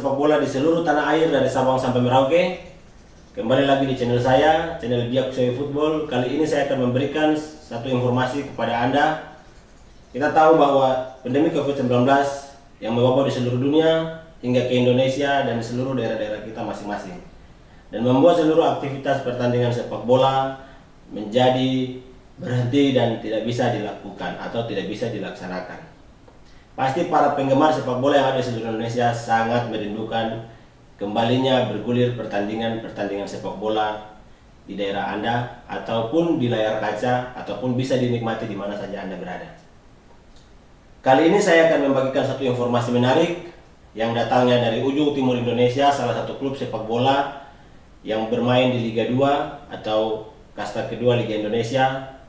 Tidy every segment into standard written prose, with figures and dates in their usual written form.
sepak bola di seluruh tanah air dari Sabang sampai Merauke. Kembali lagi di channel saya, channel Biak Kusoi Football. Kali ini saya akan memberikan satu informasi kepada Anda. Kita tahu bahwa pandemi COVID-19 yang mewabah di seluruh dunia hingga ke Indonesia dan seluruh daerah-daerah kita masing-masing, dan membuat seluruh aktivitas pertandingan sepak bola menjadi berhenti dan tidak bisa dilakukan atau tidak bisa dilaksanakan. Pasti para penggemar sepak bola yang ada di seluruh Indonesia sangat merindukan kembalinya bergulir pertandingan-pertandingan sepak bola di daerah Anda ataupun di layar kaca ataupun bisa dinikmati di mana saja Anda berada. Kali ini saya akan membagikan satu informasi menarik yang datangnya dari ujung timur Indonesia, salah satu klub sepak bola yang bermain di Liga 2 atau kasta kedua Liga Indonesia.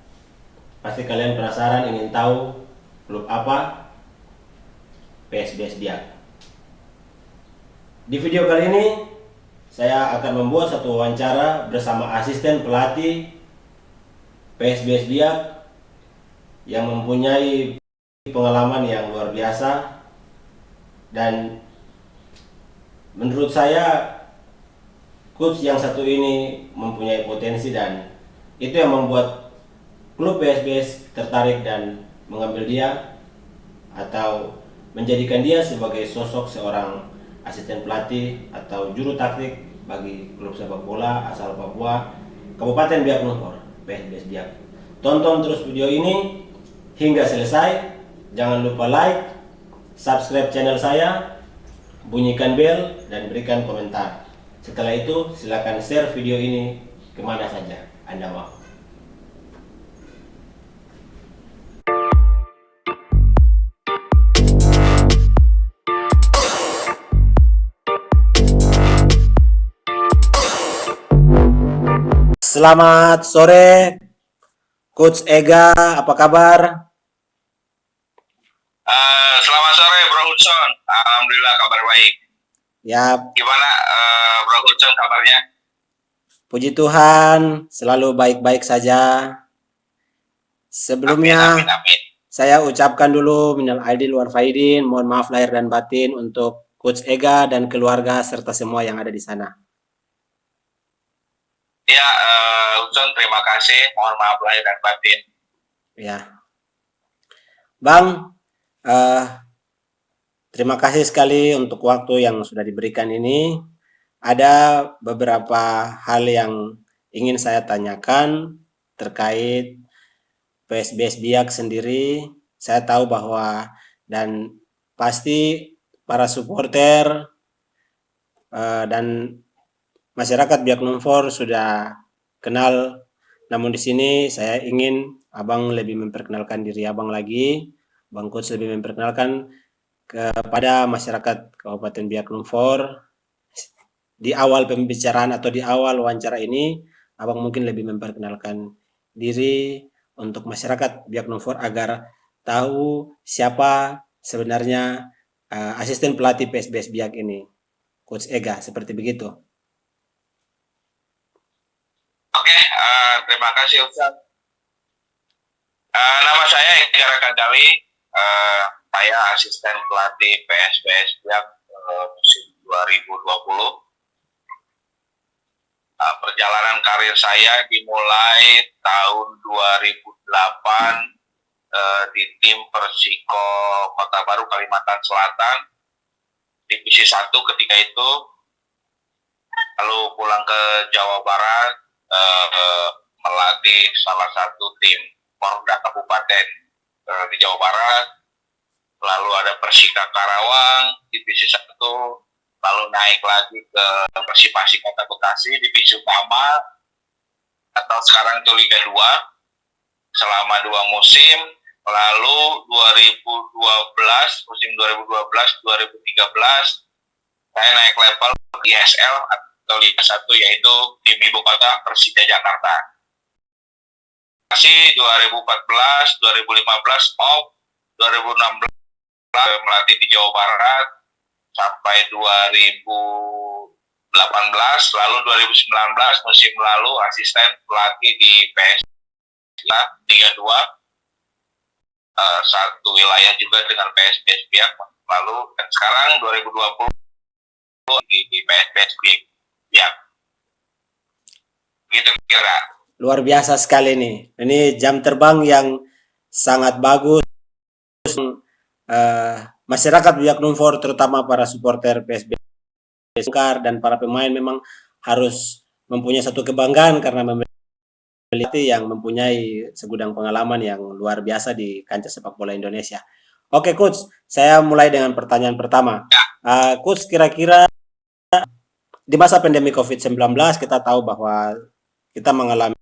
Pasti kalian penasaran ingin tahu klub apa? PSBS Biak. Di video kali ini saya akan membuat satu wawancara bersama asisten pelatih PSBS Biak yang mempunyai pengalaman yang luar biasa, dan menurut saya coach yang satu ini mempunyai potensi, dan itu yang membuat klub PSBS tertarik dan mengambil dia atau menjadikan dia sebagai sosok seorang asisten pelatih atau juru taktik bagi klub sepak bola asal Papua, Kabupaten Biak Numfor, PSBS Biak. Tonton terus video ini hingga selesai. Jangan lupa like, subscribe channel saya, bunyikan bel, dan berikan komentar. Setelah itu silakan share video ini kemana saja Anda mau. Selamat sore, Coach Ega, apa kabar? Selamat sore Bro Hudson, alhamdulillah kabar baik. Ya, Gimana Bro Hudson kabarnya? puji Tuhan, selalu baik-baik saja. Sebelumnya, Amin, amin, amin. saya ucapkan dulu minal aidin wal faidin, mohon maaf lahir dan batin untuk Coach Ega dan keluarga serta semua yang ada di sana. Ya, Hudson terima kasih, mohon maaf lahir dan batin. Ya, Bang, terima kasih sekali untuk waktu yang sudah diberikan ini. Ada beberapa hal yang ingin saya tanyakan terkait PSBS Biak sendiri. Saya tahu bahwa dan pasti para supporter dan masyarakat Biak Numfor sudah kenal. Namun di sini saya ingin Abang lebih memperkenalkan diri Abang lagi, Bang Coach lebih memperkenalkan kepada masyarakat Kabupaten Biak Numfor. Di awal pembicaraan atau di awal wawancara ini, Abang mungkin lebih memperkenalkan diri untuk masyarakat Biak Numfor agar tahu siapa sebenarnya asisten pelatih PSBS Biak ini, Coach Ega, seperti begitu. Oke, terima kasih Hudson. Nama saya Ega Rakadali, saya asisten pelatih PSBS Biak musim 2020. Perjalanan karir saya dimulai tahun 2008 di tim Persiko Kota Baru, Kalimantan Selatan, divisi 1 ketika itu. Lalu pulang ke Jawa Barat, melatih salah satu tim Porda Kabupaten di Jawa Barat. Lalu ada Persika Karawang, divisi 1. Lalu naik lagi ke Persipasi Kota Bekasi, divisi utama, atau sekarang itu Liga 2, selama 2 musim. Lalu 2012, musim 2012-2013, saya naik level ISL atau Liga 1, yaitu tim ibu kota Persija Jakarta. Masih 2014, 2015, 2016 melatih di Jawa Barat, sampai 2018, lalu 2019 musim lalu asisten pelatih di PSBS Liga 2, satu wilayah juga dengan PSBS Biak. Lalu dan sekarang 2020 di PSBS ya. Gitu kira. Luar biasa sekali nih. Ini jam terbang yang sangat bagus. Masyarakat Biak Numfor terutama para supporter PSBS dan para pemain memang harus mempunyai satu kebanggaan karena memiliki yang mempunyai segudang pengalaman yang luar biasa di kancah sepak bola Indonesia. Oke, Coach, saya mulai dengan pertanyaan pertama. Coach, kira-kira di masa pandemi COVID-19 kita tahu bahwa kita mengalami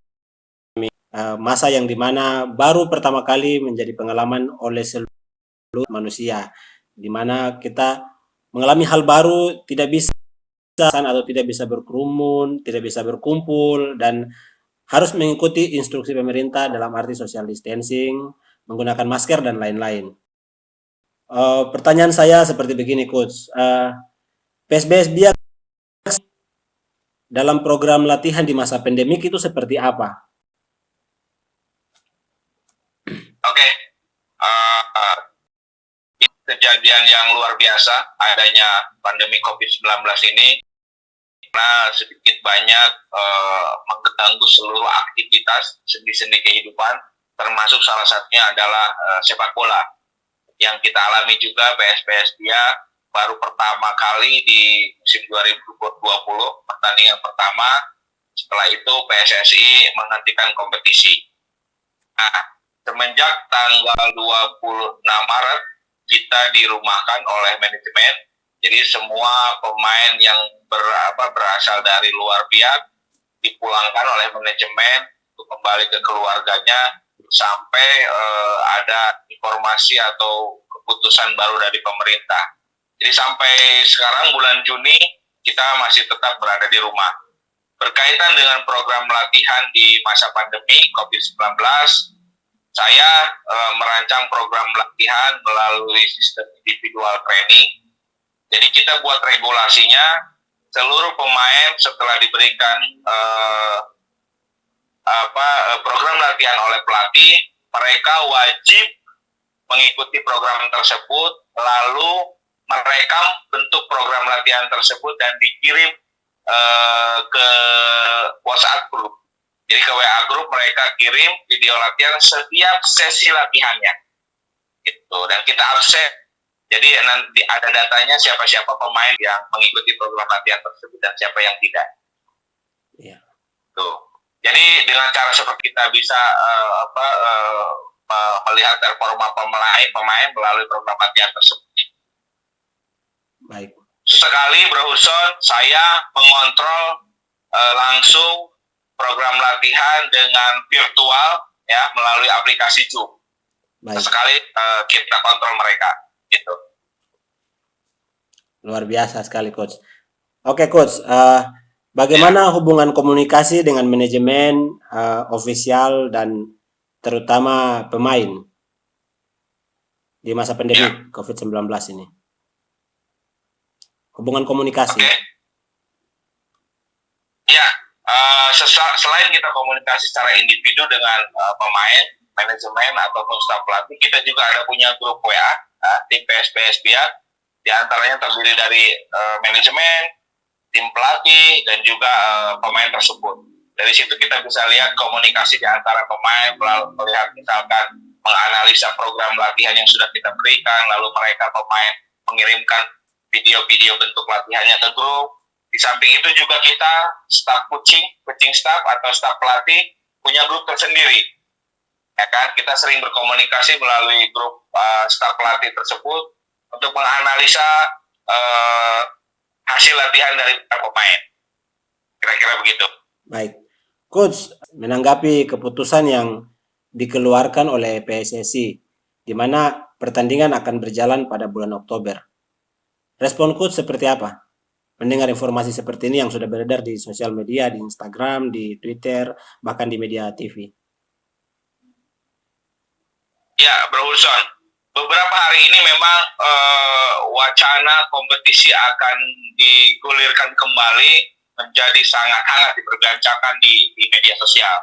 masa yang dimana baru pertama kali menjadi pengalaman oleh seluruh manusia, dimana kita mengalami hal baru, tidak bisa atau tidak bisa berkerumun, tidak bisa berkumpul, dan harus mengikuti instruksi pemerintah dalam arti social distancing, menggunakan masker, dan lain-lain. Pertanyaan saya seperti begini, Coach. PSBS Biak dalam program latihan di masa pandemik itu seperti apa? Oke. Kejadian yang luar biasa adanya pandemi COVID-19 ini, karena sedikit banyak mengganggu seluruh aktivitas sendi-sendi kehidupan, termasuk salah satunya adalah sepak bola. Yang kita alami juga PSBS dia baru pertama kali di musim 2020, pertandingan pertama, setelah itu PSSI menghentikan kompetisi. Nah, semenjak tanggal 26 Maret, kita dirumahkan oleh manajemen, jadi semua pemain yang berasal dari luar Biak dipulangkan oleh manajemen untuk kembali ke keluarganya sampai ada informasi atau keputusan baru dari pemerintah. Jadi sampai sekarang bulan Juni kita masih tetap berada di rumah. Berkaitan dengan program latihan di masa pandemi COVID-19, saya merancang program latihan melalui sistem individual training. Jadi kita buat regulasinya, seluruh pemain setelah diberikan program latihan oleh pelatih, mereka wajib mengikuti program tersebut, lalu merekam bentuk program latihan tersebut dan dikirim ke WhatsApp group. Jadi ke WA group mereka kirim video latihan setiap sesi latihannya. Itu, dan kita absen. Jadi nanti ada datanya siapa-siapa pemain yang mengikuti program latihan tersebut dan siapa yang tidak. Iya. Tuh. Jadi dengan cara seperti kita bisa melihat performa pemain melalui program latihan tersebut. Baik. Sesekali Bro Huson, saya mengontrol langsung program latihan dengan virtual ya melalui aplikasi Zoom. Baik. Sesekali kita kontrol mereka gitu. Luar biasa sekali, Coach. Oke, Coach, bagaimana hubungan komunikasi dengan manajemen, ofisial, dan terutama pemain di masa pandemi COVID-19 ini? Hubungan komunikasi. Ya, selain kita komunikasi secara individu dengan pemain, manajemen, ataupun staf pelatih, kita juga ada punya grup WA, tim PSBS Biak, di antaranya terdiri dari manajemen, tim pelatih, dan juga pemain tersebut. Dari situ kita bisa lihat komunikasi di antara pemain, melihat misalkan menganalisa program latihan yang sudah kita berikan, lalu mereka pemain mengirimkan video-video bentuk latihannya ke grup. Di samping itu juga kita staf coaching staff atau staf pelatih punya grup tersendiri. Ya kan, kita sering berkomunikasi melalui grup staf pelatih tersebut untuk menganalisa hasil latihan dari pemain. Kira-kira begitu. Baik. Coach, menanggapi keputusan yang dikeluarkan oleh PSSI, di mana pertandingan akan berjalan pada bulan Oktober. Respon Coach seperti apa? Mendengar informasi seperti ini yang sudah beredar di sosial media, di Instagram, di Twitter, bahkan di media TV. Ya, Bro Huson, beberapa hari ini memang wacana kompetisi akan digulirkan kembali menjadi sangat hangat diperbincangkan di media sosial.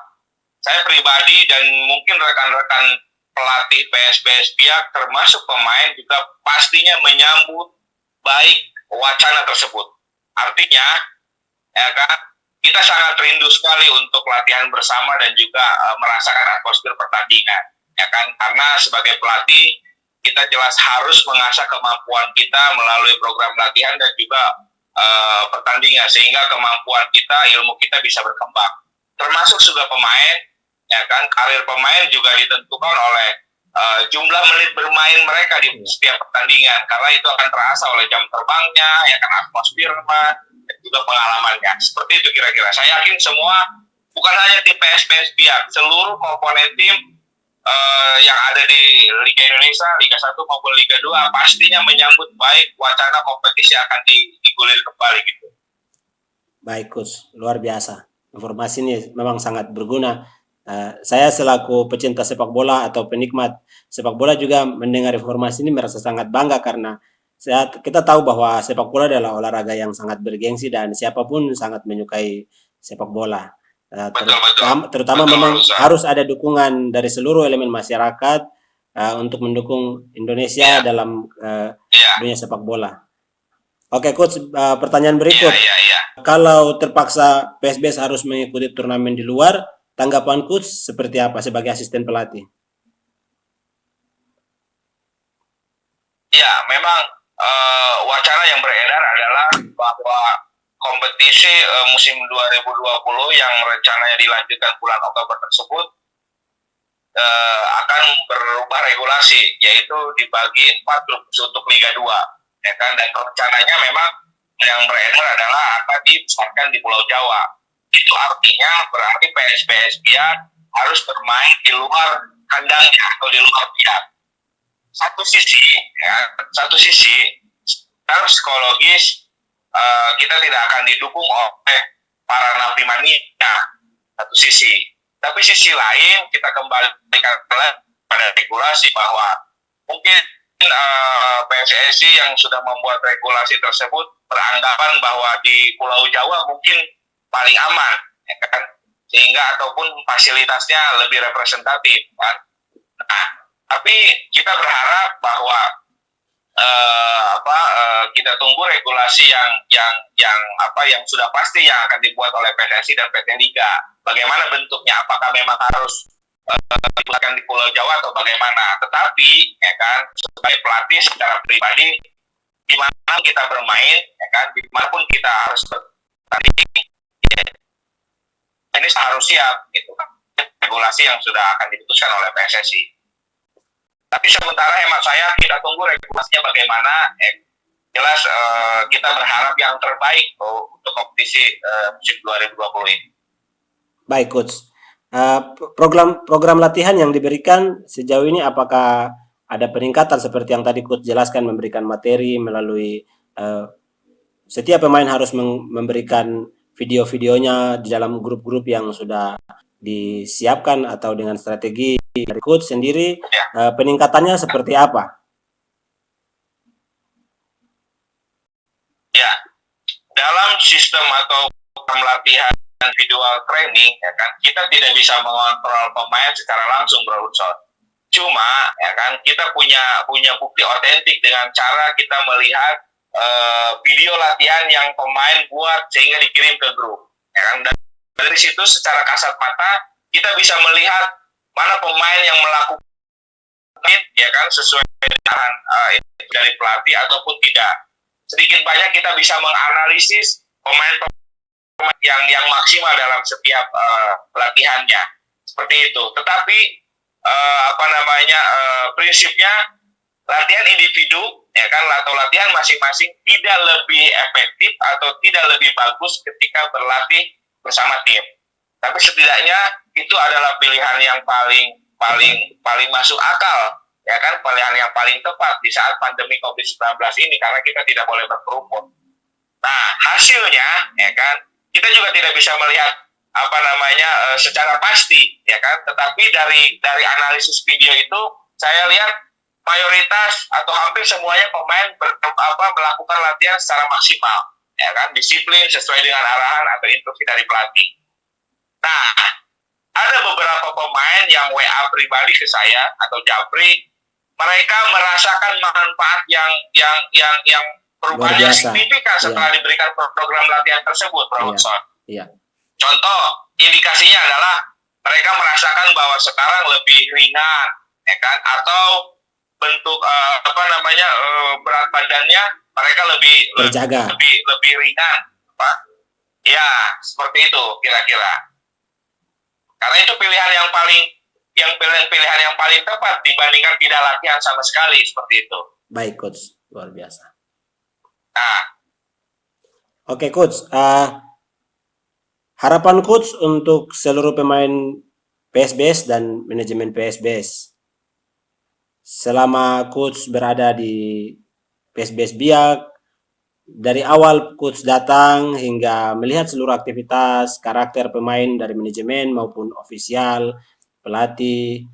Saya pribadi dan mungkin rekan-rekan pelatih PSBS Biak termasuk pemain juga pastinya menyambut baik wacana tersebut. Artinya, ya kan, kita sangat rindu sekali untuk latihan bersama dan juga merasakan atmosfer pertandingan, ya kan? Karena sebagai pelatih kita jelas harus mengasah kemampuan kita melalui program latihan dan juga pertandingan sehingga kemampuan kita, ilmu kita bisa berkembang. Termasuk juga pemain, ya kan? Karir pemain juga ditentukan oleh jumlah menit bermain mereka di setiap pertandingan, karena itu akan terasa oleh jam terbangnya, ya kan, atmosfernya, dan juga pengalamannya. Seperti itu kira-kira. Saya yakin semua, bukan hanya tim PSBS Biak, seluruh komponen tim yang ada di Liga Indonesia, Liga 1 maupun Liga 2 pastinya menyambut baik wacana kompetisi akan digulir kembali gitu. Baik, Coach. Luar biasa. Informasi ini memang sangat berguna. Saya selaku pecinta sepak bola atau penikmat sepak bola juga mendengar informasi ini merasa sangat bangga karena kita tahu bahwa sepak bola adalah olahraga yang sangat bergengsi dan siapapun sangat menyukai sepak bola. Terutama memang harus ada dukungan dari seluruh elemen masyarakat untuk mendukung Indonesia dalam dunia sepak bola. Oke, Coach, pertanyaan berikut. Kalau terpaksa PSBS harus mengikuti turnamen di luar, tanggapan Coach seperti apa sebagai asisten pelatih? Ya, memang wacana yang beredar adalah bahwa kompetisi musim 2020 yang rencananya dilanjutkan bulan Oktober tersebut akan berubah regulasi, yaitu dibagi 4 grup untuk Liga 2. Ya kan? Dan rencananya memang yang beredar adalah akan dipusatkan di Pulau Jawa. Itu artinya berarti PSBS Biak harus bermain di luar kandangnya atau di luar Biak. Satu sisi secara psikologis kita tidak akan didukung oleh para napi mania, satu sisi. Tapi sisi lain kita kembalikan pada regulasi bahwa mungkin PSSI yang sudah membuat regulasi tersebut beranggapan bahwa di Pulau Jawa mungkin paling aman, ya kan? Sehingga ataupun fasilitasnya lebih representatif, kan? Nah, tapi kita berharap bahwa kita tunggu regulasi yang sudah pasti yang akan dibuat oleh PSSI dan PT Liga. Bagaimana bentuknya? Apakah memang harus dibuatkan di Pulau Jawa atau bagaimana? Tetapi, ya kan, sebagai pelatih secara pribadi, di mana kita bermain, ya kan, dimanapun kita harus bertanding, ya, ini harus siap, gitu kan, regulasi yang sudah akan diputuskan oleh PSSI. Tapi sementara hemat saya kita tunggu regulasinya bagaimana. Jelas kita berharap yang terbaik untuk kompetisi musim 2020 ini. Baik, Coach. Program latihan yang diberikan sejauh ini apakah ada peningkatan seperti yang tadi Coach jelaskan, memberikan materi melalui setiap pemain harus memberikan video-videonya di dalam grup-grup yang sudah disiapkan atau dengan strategi dari Coach sendiri, peningkatannya seperti apa? Ya, dalam sistem atau program latihan individual training, ya kan, kita tidak bisa mengontrol pemain secara langsung, Bro Hudson. Cuma, ya kan, kita punya bukti otentik dengan cara kita melihat video latihan yang pemain buat sehingga dikirim ke grup. Ya kan, dan dari situ secara kasat mata kita bisa melihat mana pemain yang melakukan, ya kan, sesuai dengan dari pelatih ataupun tidak. Sedikit banyak kita bisa menganalisis pemain yang maksimal dalam setiap latihannya, seperti itu. Tetapi prinsipnya latihan individu, ya kan, atau latihan masing-masing tidak lebih efektif atau tidak lebih bagus ketika berlatih bersama tim. Tapi setidaknya itu adalah pilihan yang paling masuk akal, ya kan, pilihan yang paling tepat di saat pandemi COVID-19 ini, karena kita tidak boleh berkerumun. Nah, hasilnya, ya kan, kita juga tidak bisa melihat secara pasti, ya kan, tetapi dari analisis video itu saya lihat mayoritas atau hampir semuanya pemain melakukan latihan secara maksimal, ya kan, disiplin sesuai dengan arahan atau instruksi dari pelatih. Nah, ada beberapa pemain yang WA pribadi ke saya atau Japri, mereka merasakan manfaat yang perubahan yang signifikan setelah diberikan program latihan tersebut, Bro Hudson. Contoh indikasinya adalah mereka merasakan bahwa sekarang lebih ringan, ya kan? Atau bentuk berat badannya mereka lebih ringan, Pak. Ya, seperti itu kira-kira. Karena itu pilihan yang paling tepat dibandingkan tidak latihan sama sekali, seperti itu. Baik, Coach. Luar biasa. Nah. Oke, Coach. Harapan Coach untuk seluruh pemain PSBS dan manajemen PSBS selama Coach berada di PSBS Biak, dari awal Coach datang hingga melihat seluruh aktivitas, karakter pemain dari manajemen maupun ofisial, pelatih,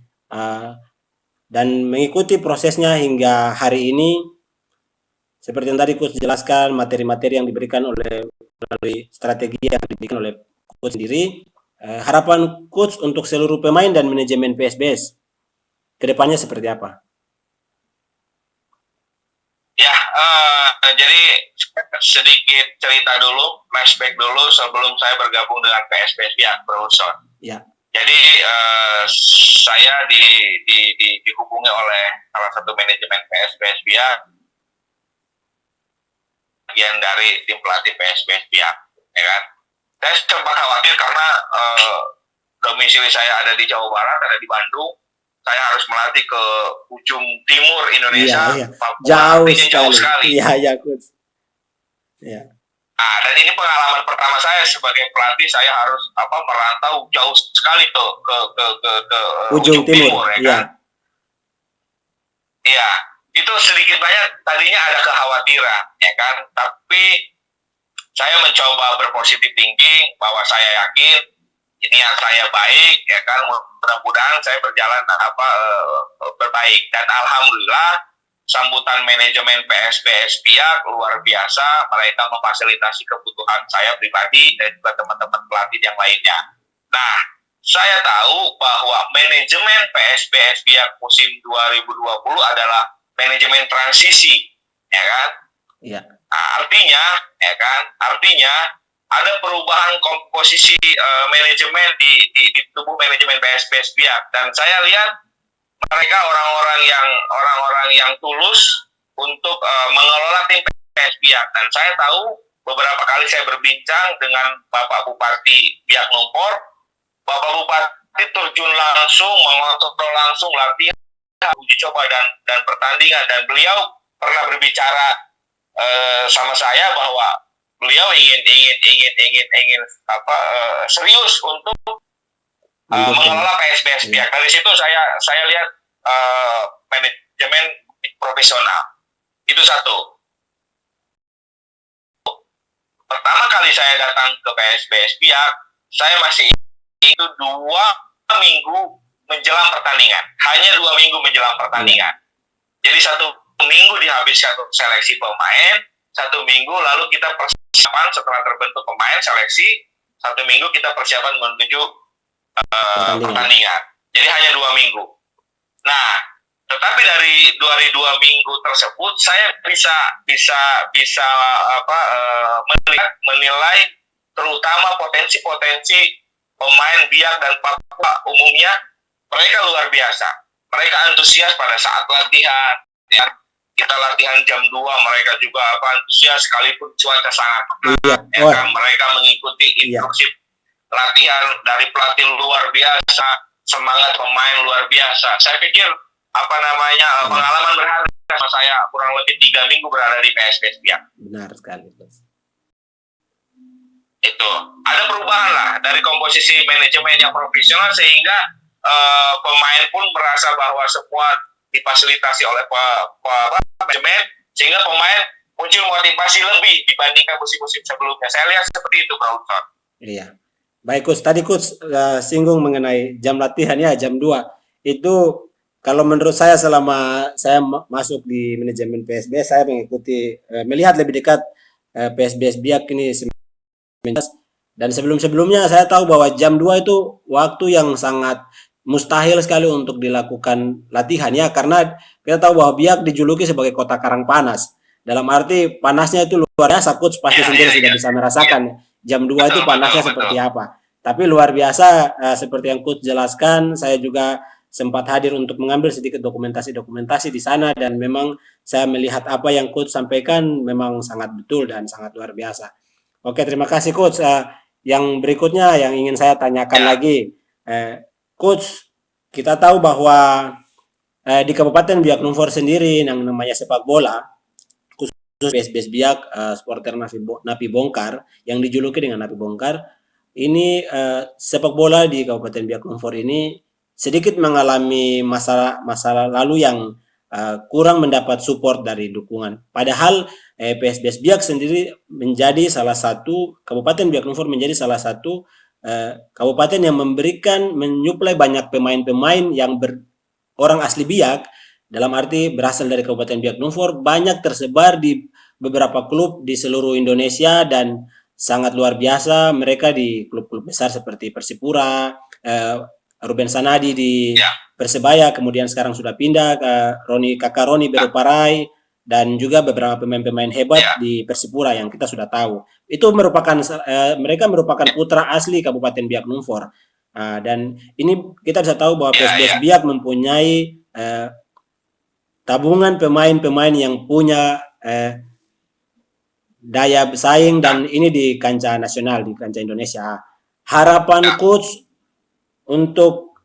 dan mengikuti prosesnya hingga hari ini, seperti yang tadi Coach jelaskan, materi-materi yang diberikan melalui strategi yang diberikan oleh Coach sendiri. Harapan Coach untuk seluruh pemain dan manajemen PSBS kedepannya seperti apa? Ya, jadi sedikit cerita dulu, flashback dulu sebelum saya bergabung dengan PSBS Biak, Bro Hudson. Ya. Jadi saya dihubungi oleh salah satu manajemen PSBS Biak, bagian dari tim pelatih PSBS Biak, ya kan? Saya sempat khawatir karena domisili saya ada di Jawa Barat, ada di Bandung. Saya harus melatih ke ujung timur Indonesia, Papua, jauh sekali. Iya, Coach. Iya. Nah, dan ini pengalaman pertama saya sebagai pelatih, saya harus merantau jauh sekali ke ujung timur, ya kan? Iya, itu sedikit banyak tadinya ada kekhawatiran, ya kan? Tapi saya mencoba berpositif thinking bahwa saya yakin niat saya baik, ya kan, mudah-mudahan saya berjalan berbaik, dan alhamdulillah sambutan manajemen PSBS Biak luar biasa, mereka memfasilitasi kebutuhan saya pribadi dan juga teman-teman pelatih yang lainnya. Nah, saya tahu bahwa manajemen PSBS Biak musim 2020 adalah manajemen transisi, ya kan? Iya. Nah, artinya ada perubahan komposisi manajemen di tubuh manajemen PSBS Biak, dan saya lihat mereka orang-orang yang tulus untuk mengelola tim PSBS Biak, dan saya tahu beberapa kali saya berbincang dengan Bapak Bupati Biak Numpor. Bapak Bupati terjun langsung, mengontrol langsung latihan, uji coba dan pertandingan, dan beliau pernah berbicara sama saya bahwa beliau ingin serius untuk mengelola PSBS Biak. Dari situ saya lihat manajemen profesional. Itu satu. Pertama kali saya datang ke PSBS Biak, saya masih itu 2 minggu menjelang pertandingan. Hanya 2 minggu menjelang pertandingan. Jadi 1 minggu dihabiskan untuk seleksi pemain, 1 minggu lalu kita persiapan setelah terbentuk pemain seleksi, 1 minggu kita persiapan menuju pertandingan. Jadi hanya 2 minggu. Nah, tetapi dari 2 minggu tersebut saya bisa menilai terutama potensi pemain Biak dan Papua umumnya, mereka luar biasa. Mereka antusias pada saat latihan, ya. Kita latihan jam 2, mereka juga antusias sekalipun cuaca sangat panas, ya kan? Mereka mengikuti instruksi latihan dari pelatih luar biasa, semangat pemain luar biasa. Saya pikir pengalaman berharga sama saya kurang lebih 3 minggu berada di PSBS Biak. Benar sekali, Bos. Itu ada perubahan lah dari komposisi manajemen yang profesional sehingga pemain pun merasa bahwa semua difasilitasi oleh manajemen, sehingga pemain muncul motivasi lebih dibandingkan musim-musim sebelumnya. Saya lihat seperti itu, Bro Hudson. Iya. Baik, Coach. Tadi Coach singgung mengenai jam latihan ya, jam 2. Itu kalau menurut saya selama saya masuk di manajemen PSBS, saya mengikuti melihat lebih dekat PSBS Biak ini, dan sebelumnya saya tahu bahwa jam 2 itu waktu yang sangat mustahil sekali untuk dilakukan latihan ya, karena kita tahu bahwa Biak dijuluki sebagai kota karang panas. Dalam arti panasnya itu luar biasa, coach pasti sendiri sudah bisa merasakan jam 2 itu panasnya seperti apa. Tapi luar biasa seperti yang coach jelaskan, saya juga sempat hadir untuk mengambil sedikit dokumentasi-dokumentasi di sana dan memang saya melihat apa yang coach sampaikan memang sangat betul dan sangat luar biasa. Oke, terima kasih coach. Yang berikutnya yang ingin saya tanyakan lagi, coach, kita tahu bahwa di Kabupaten Biak Numfor sendiri yang namanya sepak bola, khusus BSBS Biak, supporter Napi Bongkar, yang dijuluki dengan Napi Bongkar, ini sepak bola di Kabupaten Biak Numfor ini sedikit mengalami masalah lalu yang kurang mendapat support dari dukungan. Padahal PSBS Biak sendiri menjadi salah satu, Kabupaten Biak Numfor menjadi salah satu kabupaten yang menyuplai banyak pemain-pemain yang orang asli Biak, dalam arti berasal dari Kabupaten Biak Numfor, banyak tersebar di beberapa klub di seluruh Indonesia dan sangat luar biasa mereka di klub-klub besar seperti Persipura, Ruben Sanadi di Persebaya, kemudian sekarang sudah pindah ke kakak Roni Beruparai, dan juga beberapa pemain-pemain hebat di Persipura yang kita sudah tahu. Itu merupakan mereka merupakan putra asli Kabupaten Biak Numfor. Dan ini kita bisa tahu bahwa PSBS Biak mempunyai tabungan pemain-pemain yang punya daya saing dan ini di kancah nasional, di kancah Indonesia. Harapan coach untuk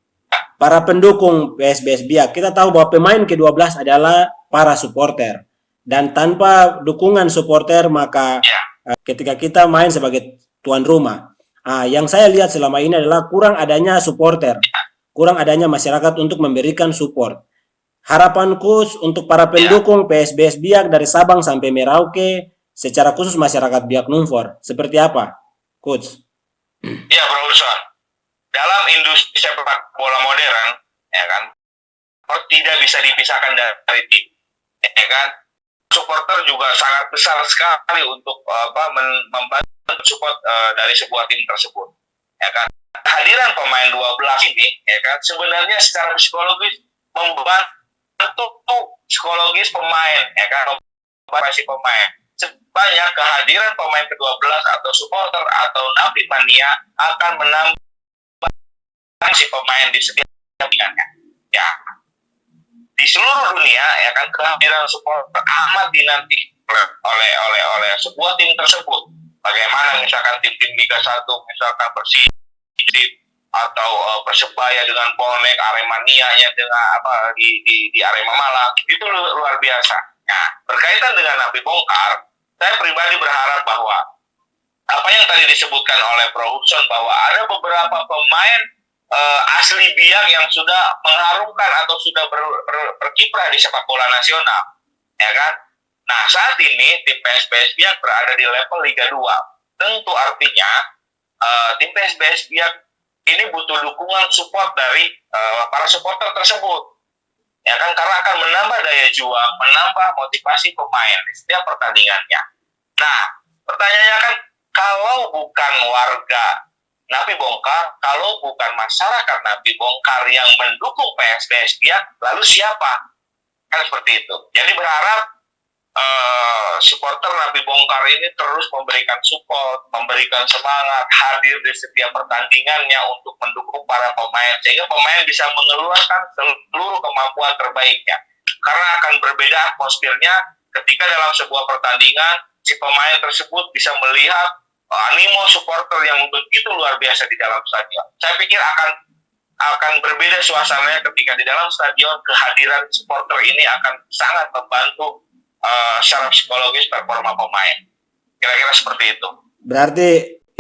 para pendukung PSBS Biak, kita tahu bahwa pemain ke-12 adalah para supporter. Dan tanpa dukungan supporter maka ketika kita main sebagai tuan rumah, yang saya lihat selama ini adalah kurang adanya supporter, kurang adanya masyarakat untuk memberikan support. Harapan coach untuk para pendukung PSBS Biak dari Sabang sampai Merauke, secara khusus masyarakat Biak Numfor, seperti apa, coach? Ya, Bro Ulson. Dalam industri sepak bola modern, ya kan, tidak bisa dipisahkan dari tim, ya kan. Supporter juga sangat besar sekali untuk membantu support dari sebuah tim tersebut, ya kan. Kehadiran pemain 12 ini, ya kan, sebenarnya secara psikologis membantu psikologis pemain, ya kan, membantu pemain. Sebanyak kehadiran pemain ke-12 atau supporter atau Napi Mania akan menambah si pemain di setiap bidangnya, ya. Di seluruh dunia, ya kan, kehadiran supporter amat dinanti oleh sebuah tim tersebut. Bagaimana misalkan tim-tim Liga 1, misalkan Persib atau Persebaya dengan bonek, Aremania dengan di Arema Malang, itu luar biasa. Nah, berkaitan dengan Napi Bongkar, saya pribadi berharap bahwa apa yang tadi disebutkan oleh Bro Hudson bahwa ada beberapa pemain asli Biak yang sudah mengharumkan atau sudah berkiprah di sepak bola nasional, ya kan? Nah, saat ini tim PSBS Biak berada di level Liga 2. Tentu artinya tim PSBS Biak ini butuh dukungan support dari para supporter tersebut, ya kan? Karena akan menambah daya juang, menambah motivasi pemain di setiap pertandingannya. Nah, pertanyaannya kan, kalau bukan warga Napi Bongkar, kalau bukan masyarakat Napi Bongkar yang mendukung PSBS Biak, lalu siapa? Kan seperti itu. Jadi berharap supporter Napi Bongkar ini terus memberikan support, memberikan semangat, hadir di setiap pertandingannya untuk mendukung para pemain, sehingga pemain bisa mengeluarkan seluruh kemampuan terbaiknya. Karena akan berbeda atmosfernya ketika dalam sebuah pertandingan, si pemain tersebut bisa melihat animo supporter yang begitu luar biasa di dalam stadion. Saya pikir akan berbeda suasananya ketika di dalam stadion. Kehadiran supporter ini akan sangat membantu secara psikologis performa pemain. Kira-kira seperti itu. Berarti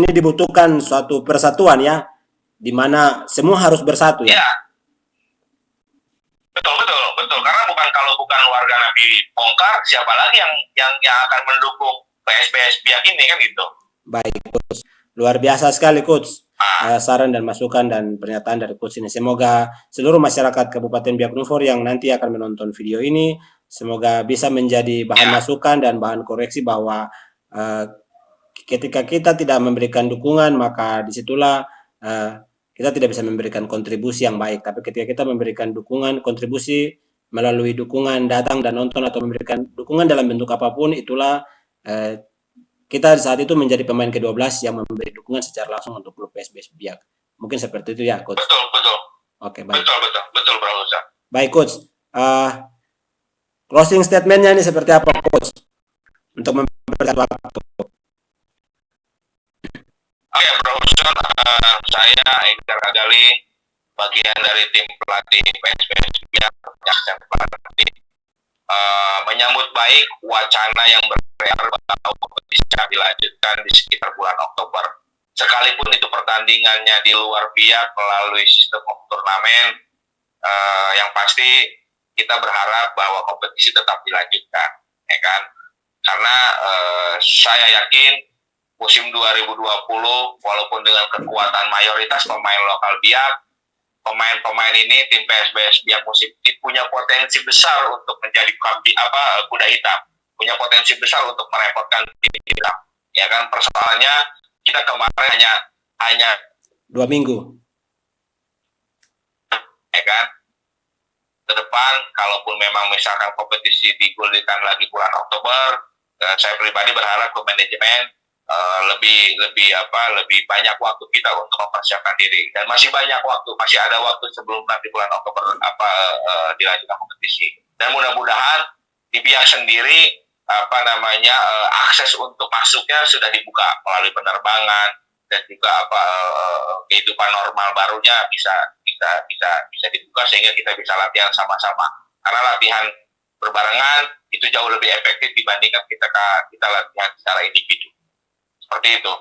ini dibutuhkan suatu persatuan ya, di mana semua harus bersatu ya. Betul. Karena kalau bukan warga Napi Bongkar, siapa lagi yang akan mendukung PSBS Biak ini, kan gitu. Baik, coach. Luar biasa sekali, coach. Saran dan masukan dan pernyataan dari coach ini. Semoga seluruh masyarakat Kabupaten Biak Numfor yang nanti akan menonton video ini, semoga bisa menjadi bahan masukan dan bahan koreksi bahwa ketika kita tidak memberikan dukungan, maka disitulah kita tidak bisa memberikan kontribusi yang baik. Tapi ketika kita memberikan dukungan, kontribusi melalui dukungan datang dan nonton atau memberikan dukungan dalam bentuk apapun, itulah kita saat itu menjadi pemain ke-12 yang memberi dukungan secara langsung untuk klub PSBS Biak. Mungkin seperti itu ya, Coach. Betul, betul. Oke, baik. Betul, Bro Ustaz. Baik, Coach. Closing statement-nya ini seperti apa, Coach? Untuk memberikan waktu. Oke, Bro Ustaz, saya Edgar Agali, bagian dari tim pelatih PSBS Biak yang menyambut baik wacana yang beredar bahwa bisa dilanjutkan di sekitar bulan Oktober. Sekalipun itu pertandingannya di luar Biak melalui sistem turnamen, yang pasti kita berharap bahwa kompetisi tetap dilanjutkan, ya kan? Karena saya yakin musim 2020 walaupun dengan kekuatan mayoritas pemain lokal Biak, pemain-pemain ini tim PSBS Biak musim ini punya potensi besar untuk menjadi kuda hitam, punya potensi besar untuk merepotkan tim hitam. Ya kan, persoalannya kita kemarin hanya 2 minggu. Ya kan, ke depan kalaupun memang misalkan kompetisi digulirkan lagi bulan Oktober, saya pribadi berharap ke manajemen lebih banyak waktu kita untuk mempersiapkan diri, dan masih banyak waktu, masih ada waktu sebelum nanti bulan Oktober dilanjutkan kompetisi. Dan mudah-mudahan di Biak sendiri akses untuk masuknya sudah dibuka melalui penerbangan, dan juga kehidupan normal barunya bisa dibuka sehingga kita bisa latihan sama-sama. Karena latihan berbarengan itu jauh lebih efektif dibandingkan kita latihan secara individu. Seperti itu.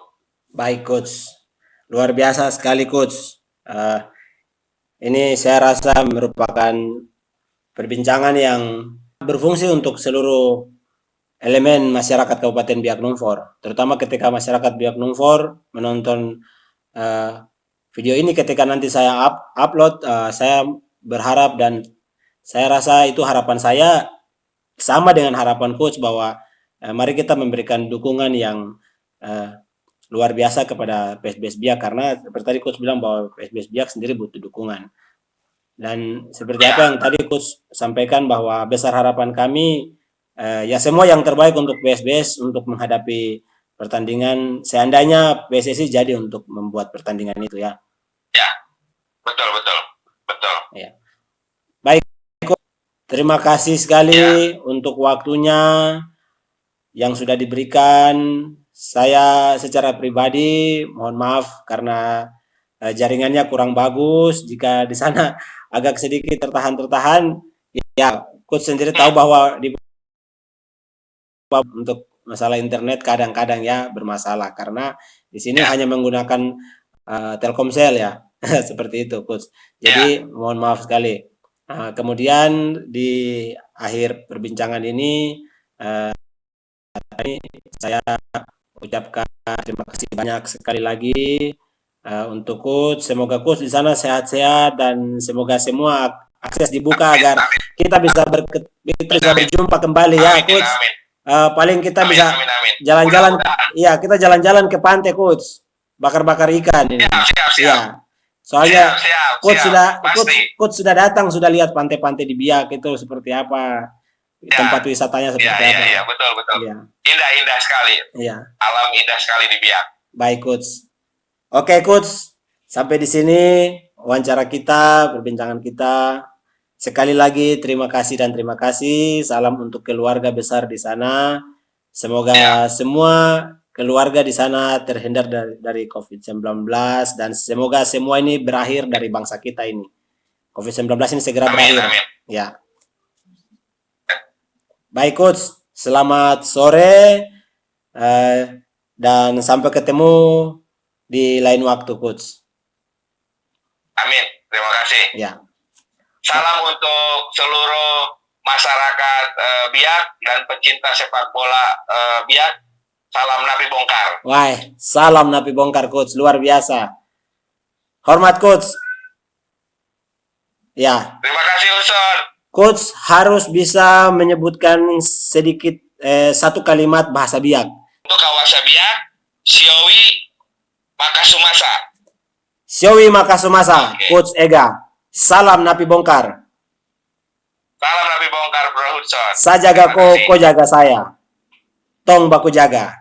Baik, Coach. Luar biasa sekali, Coach. Ini saya rasa merupakan perbincangan yang berfungsi untuk seluruh elemen masyarakat Kabupaten Biak Numfor, terutama ketika masyarakat Biak Numfor menonton video ini ketika nanti saya upload, saya berharap dan saya rasa itu harapan saya sama dengan harapan Coach bahwa mari kita memberikan dukungan yang luar biasa kepada PSBS Biak, karena seperti tadi Coach bilang bahwa PSBS Biak sendiri butuh dukungan. Dan seperti apa yang tadi Coach sampaikan bahwa besar harapan kami ya semua yang terbaik untuk PSBS untuk menghadapi pertandingan seandainya PSSI jadi untuk membuat pertandingan itu ya. Ya, betul. Ya. Baik, terima kasih sekali untuk waktunya yang sudah diberikan. Saya secara pribadi mohon maaf karena jaringannya kurang bagus. Jika di sana agak sedikit tertahan, ya Coach sendiri tahu bahwa di untuk masalah internet kadang-kadang ya bermasalah karena di sini hanya menggunakan Telkomsel ya. Seperti itu, Coach. Jadi mohon maaf sekali. Kemudian di akhir perbincangan ini saya ucapkan terima kasih banyak sekali lagi untuk Coach. Semoga Coach di sana sehat-sehat dan semoga semua akses dibuka agar kita bisa berjumpa kembali ya, Coach. Paling kita bisa jalan-jalan, iya kita jalan-jalan ke pantai, Coach, bakar-bakar ikan ini. Iya, soalnya Coach sudah datang, sudah lihat pantai-pantai di Biak itu seperti apa, tempat wisatanya seperti apa. Iya, betul. Ya. Indah sekali. Iya. Alam indah sekali di Biak. Baik, Coach. Oke, Coach, sampai di sini wawancara kita, perbincangan kita. Sekali lagi terima kasih dan terima kasih. Salam untuk keluarga besar di sana. Semoga semua keluarga di sana terhindar dari COVID-19 dan semoga semua ini berakhir dari bangsa kita ini. COVID-19 ini segera berakhir. Amin. Ya. Baik, Coach. Selamat sore dan sampai ketemu di lain waktu, Coach. Amin. Terima kasih. Ya. Salam untuk seluruh masyarakat Biak dan pecinta sepak bola Biak. Salam Napi Bongkar. Wah, salam Napi Bongkar, Coach. Luar biasa. Hormat, Coach. Ya. Terima kasih, Uson. Coach harus bisa menyebutkan sedikit satu kalimat bahasa Biak. Untuk kawasan Biak, Siowi Makasumasa. Siowi Makasumasa, okay. Coach Ega. Salam Napi Bongkar. Salam Nabi Bongkar Bro Hudson. Saya jaga ko jaga saya. Tong baku jaga.